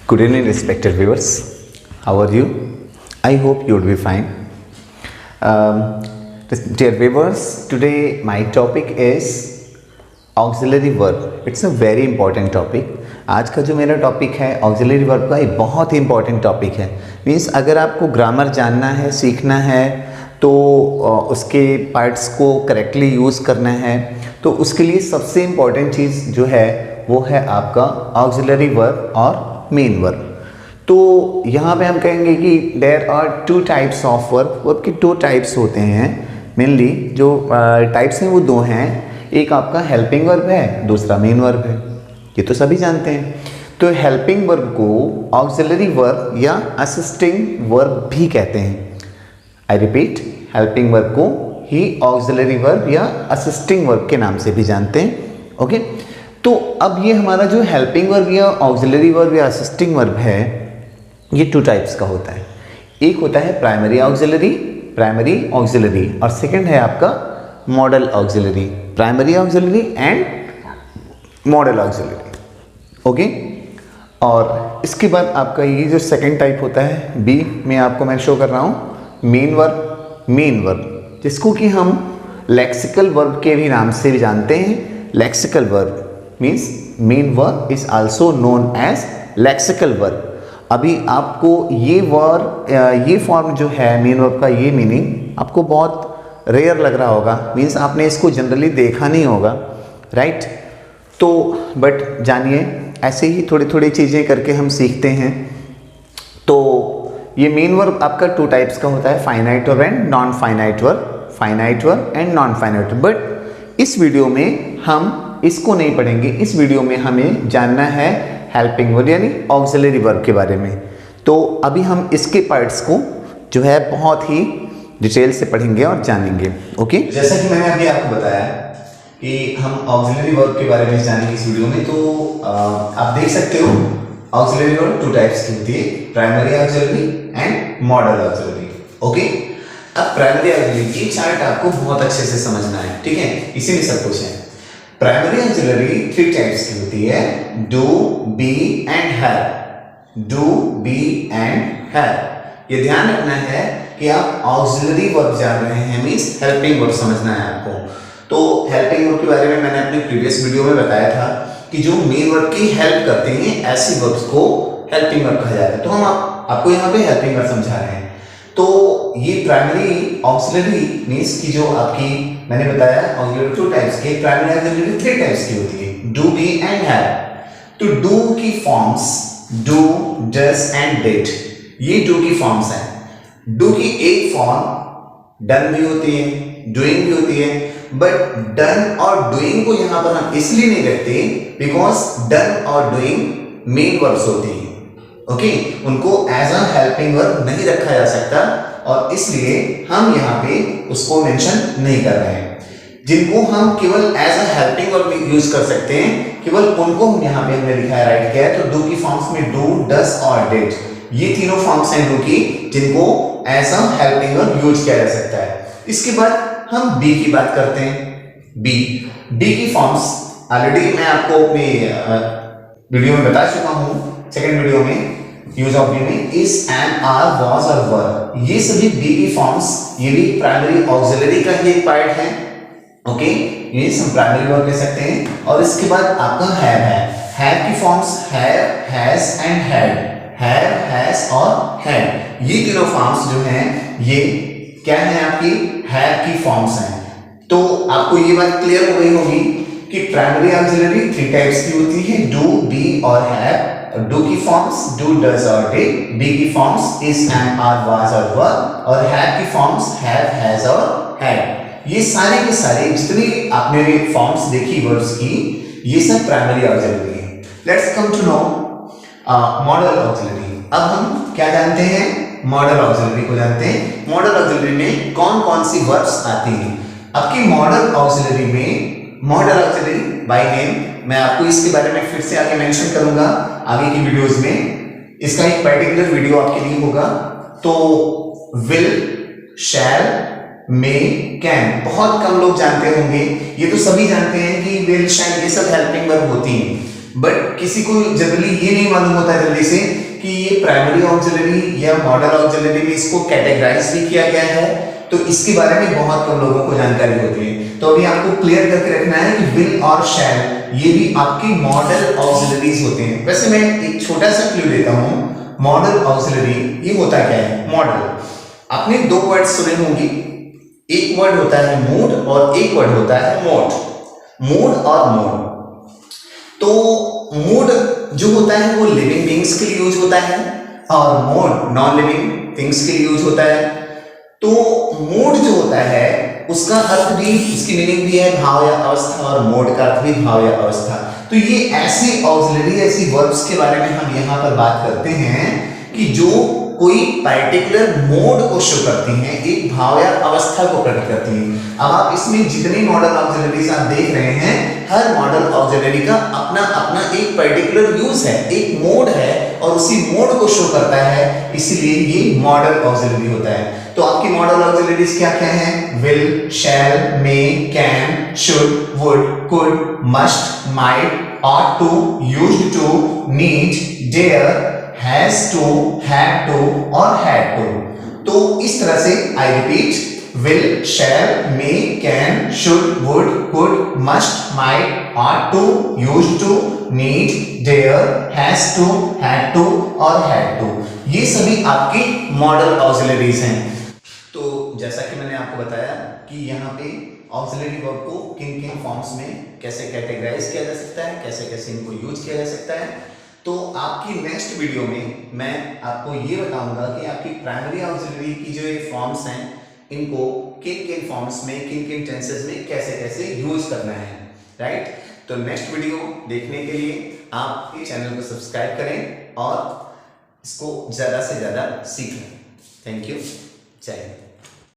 Good evening, respected viewers. How are you? I hope you would be fine. Dear viewers, today my topic is auxiliary verb. It's a very important topic. आज का जो मेरा topic है auxiliary verb का, एक बहुत ही important topic है. Means अगर आपको ग्रामर जानना है, सीखना है, तो उसके पार्ट्स को करेक्टली यूज़ करना है, तो उसके लिए सबसे इम्पॉर्टेंट चीज़ जो है वो है आपका ऑक्सिलरी वर्ब और मेन वर्ब. तो यहाँ पे हम कहेंगे कि there are two types of verb. Verb के दो टाइप्स होते हैं मेनली. जो टाइप्स हैं वो दो हैं. एक आपका हेल्पिंग वर्ब है, दूसरा मेन वर्ब है. ये तो सभी जानते हैं. तो हेल्पिंग वर्ब को ऑक्सिलरी वर्ब या असिस्टिंग वर्ब भी कहते हैं. आई रिपीट, हेल्पिंग वर्ब को ही ऑक्सिलरी वर्ब या असिस्टिंग वर्ब के नाम से भी जानते हैं. ओके. तो अब ये हमारा जो हेल्पिंग वर्ब या ऑक्सिलरी वर्ब या असिस्टिंग वर्ब है, ये टू टाइप्स का होता है. एक होता है प्राइमरी ऑक्सिलरी और सेकंड है आपका model auxiliary. Primary auxiliary and model auxiliary. Okay. और इसके बाद आपका ये जो सेकंड टाइप होता है, बी में आपको मैं शो कर रहा हूँ, मेन वर्ब, जिसको कि हम लेक्सिकल वर्ब के भी नाम से भी जानते हैं. Lexical verb means main verb is also known as lexical verb. अभी आपको ये वर्ब, ये फॉर्म जो है मेन वर्ब का, ये मीनिंग आपको बहुत रेयर लग रहा होगा. मीन्स आपने इसको जनरली देखा नहीं होगा, राइट. तो बट जानिए, ऐसे ही थोड़ी थोड़ी चीज़ें करके हम सीखते हैं. तो ये मेन वर्ब आपका टू टाइप्स का होता है, finite verb and non finite verb. Finite verb and non finite verb. But इस वीडियो में हम इसको नहीं पढ़ेंगे. इस वीडियो में हमें जानना है हेल्पिंग वर्ब यानी ऑक्सिलरी वर्ब के बारे में. तो अभी हम इसके पार्ट्स को जो है बहुत ही डिटेल से पढ़ेंगे और जानेंगे. ओके. जैसा कि मैंने अभी आपको बताया कि हम ऑक्सिलरी वर्ब के बारे में जानेंगे इस वीडियो में. तो आप देख सकते हो ऑक्सिलरी वर्ब टू टाइप्स की होती है, primary auxiliary and model auxiliary. Okay. अब प्राइमरी ऑक्सिलरी की चार्ट आपको बहुत अच्छे से समझना है, ठीक है. इसी में सब कुछ है. प्राइमरी ऑक्सिलरी थ्री टाइप्स की होती है, do, be and have. Do, be and have. ये ध्यान रखना है कि आप ऑक्सिलरी वर्ब जान रहे हैं, मींस हेल्पिंग वर्ब समझना है आपको. तो हेल्पिंग वर्ब के बारे में मैंने अपने प्रीवियस वीडियो में बताया था कि जो मेन वर्ब की हेल्प करते हैं, ऐसी वर्ब्स को हेल्पिंग वर्ब कहा जाता है. तो हम आपको यहाँ पे हेल्पिंग वर्ब समझा रहे हैं. तो ये प्राइमरी ऑक्सिलरी मींस की जो आपकी मैंने बताया ऑक्सिलरी टू टाइप्स के, प्राइमरी ऑक्सिलरी थ्री टाइप्स की होती है, डू, बी एंड हैव. तो डू की forms do, does and did. ये डू की फॉर्म्स हैं. डू की एक फॉर्म डन भी होती है, डूइंग भी होती है. बट डन और डूइंग को यहां पर हम इसलिए नहीं रखते बिकॉज डन और डूइंग मेन वर्ब्स होती हैं. ओके. उनको एज अ हेल्पिंग वर्ब नहीं रखा जा सकता और इसलिए हम यहाँ पे उसको मेंशन नहीं कर रहे हैं. जिनको हम केवल as a helping verb use कर सकते हैं, केवल उनको हम यहाँ पे हमने लिखा है, राइट किया है. तो डू की फॉर्म्स में डू, डज और डिड, ये तीनों फॉर्म्स हैं डू की, जिनको as a helping verb use किया जा सकता है. इसके बाद हम बी की बात करते हैं. बी की फॉर्म्स ऑलरेडी मैं आपको अपने वीडियो में बता चुका हूं, सेकंड वीडियो में, यूज ऑफ बी में, इज, एम, आर, वाज और वर. ये सभी बी की फॉर्म्स, ये भी प्राइमरी ऑक्सिलरी का ही एक पार्ट है. ओके. ये हम प्राइमरी वर्ब कह सकते हैं. और इसके बाद आपका हैव है. हैव की forms have, has and had. Have, has और हैड, ये तीनों फॉर्म्स जो हैं ये क्या है, आपकी हैव की फॉर्म्स हैं. तो आपको ये बात क्लियर हो गई होगी कि प्राइमरी ऑक्सिलरी थ्री टाइप्स की होती है, डू, बी और हैव. डू की फॉर्म्स डू, डज और डिड. बी की forms is, am, are, was और वर. और हैव की फॉर्म्स हैव, हैज और हैड. ये सारे के सारे जितने आपने फॉर्म्स देखी वर्ब्स की, ये सब प्राइमरी ऑक्सिलरी है. Let's come to know modal auxiliary. अब हम क्या जानते हैं, मॉडल ऑक्सिलरी को जानते हैं. मॉडल ऑक्सिलरी में कौन कौन सी वर्ब्स आती हैं. आपकी मॉडल ऑक्सिलरी में, मॉडल ऑक्सिलरी बाय नेम, मैं आपको इसके बारे में फिर से आगे मेंशन करूंगा आगे की वीडियोस में. इसका एक पर्टिकुलर वीडियो आपके लिए होगा. तो विल, शैल, मे, कैन बहुत कम लोग जानते होंगे. ये तो सभी जानते हैं कि विल, शैल ये सब हेल्पिंग वर्ब होती हैं. बट किसी को जनरली ये नहीं मालूम होता जल्दी से कि ये प्राइमरी ऑक्सिलरी या मॉडल ऑक्सिलरी में इसको कैटेगराइज भी किया गया है, तो इसके बारे में बहुत कम लोगों को जानकारी होती है। तो अभी आपको क्लियर करके रखना है कि विल और शैल ये भी आपके मॉडल ऑक्सिलरीज होते हैं। वैसे मैं एक छोटा सा क्लू देता हूं, मॉडल ऑक्सिलरी ये होता क्या है? मॉडल, आपने दो वर्ड सुने होंगे, एक वर्ड होता है मूड और एक वर्ड होता है मोड। मूड और मोड, तो मूड जो होता है वो लिविंग बीइंग्स के लिए यूज होता है और मोड नॉन लिविंग थिंग्स के लिए यूज होता है। तो मूड जो होता है उसका अर्थ भी, उसकी मीनिंग भी है भाव या अवस्था, और मोड का अर्थ भी भाव या अवस्था। तो ये ऐसे ऑक्सिलरी, ऐसी वर्ब्स के बारे में हम यहाँ पर बात करते हैं कि जो कोई पर्टिकुलर मोड को शो करती हैं, एक भाव या अवस्था को प्रकट करती हैं। अब आप इसमें जितने मॉडल ऑक्सिलरीज आप देख रहे हैं, हर मॉडल ऑक्सिलरी का अपना अपना एक पर्टिकुलर यूज है, एक मोड है और उसी मोड को शो करता है, इसलिए ये मॉडल ऑक्सिलरी होता है। तो आपकी मॉडल ऑक्सिलरीज क्या क्या हैं? Will, shall, may, can, should, would, could, must, might, ought to, used to, need, dare, has to, had to और had to। तो इस तरह से I repeat, will, shall, may, can, should, would, could, must, might, ought to, used to, need, dare, has to, had to और had to, ये सभी आपकी model auxiliaries हैं। तो जैसा कि मैंने आपको बताया कि यहाँ पे ऑक्सिलरी वर्ब को किन किन फॉर्म्स में कैसे कैटेगराइज किया जा सकता है, कैसे कैसे इनको यूज किया जा सकता है। तो आपकी नेक्स्ट वीडियो में मैं आपको ये बताऊंगा कि आपकी प्राइमरी ऑक्सिलरी की जो ये फॉर्म्स हैं, इनको किन किन फॉर्म्स में, किन किन टेंसेस में कैसे कैसे यूज करना है, राइट। तो नेक्स्ट वीडियो देखने के लिए आप इस चैनल को सब्सक्राइब करें और इसको ज़्यादा से ज़्यादा सीखें। थैंक यू, जय हिंद।